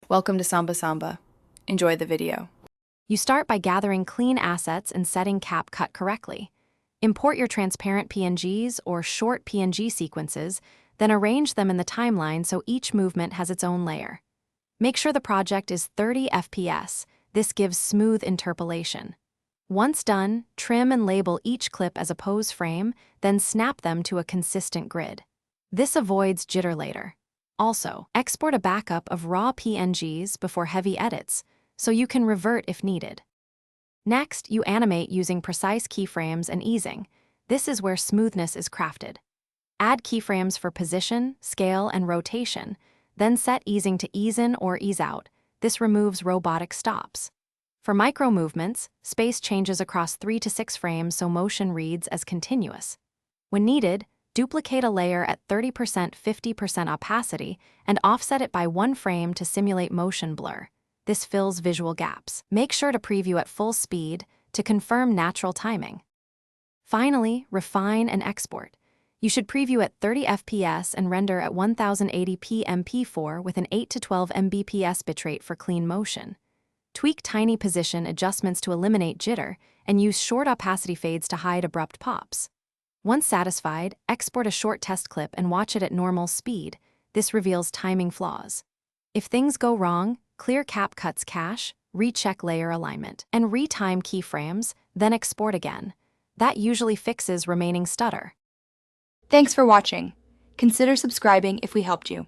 Welcome to Samba Samba. Enjoy the video. You start by gathering clean assets and setting CapCut correctly. Import your transparent PNGs or short PNG sequences, then arrange them in the timeline so each movement has its own layer. Make sure the project is 30 FPS. This gives smooth interpolation. Once done, trim and label each clip as a pose frame, then snap them to a consistent grid. This avoids jitter later. Also, export a backup of raw PNGs before heavy edits, so you can revert if needed. Next, you animate using precise keyframes and easing. This is where smoothness is crafted. Add keyframes for position, scale, and rotation, then set easing to ease in or ease out. This removes robotic stops. For micro movements, space changes across 3 to 6 frames so motion reads as continuous. When needed, duplicate a layer at 30% 50% opacity and offset it by 1 frame to simulate motion blur. This fills visual gaps. Make sure to preview at full speed to confirm natural timing. Finally, refine and export. You should preview at 30 FPS and render at 1080p MP4 with an 8 to 12 Mbps bitrate for clean motion. Tweak tiny position adjustments to eliminate jitter, and use short opacity fades to hide abrupt pops. Once satisfied, export a short test clip and watch it at normal speed. This reveals timing flaws. If things go wrong, clear CapCut's cache, recheck layer alignment, and retime keyframes, then export again. That usually fixes remaining stutter. Thanks for watching. Consider subscribing if we helped you.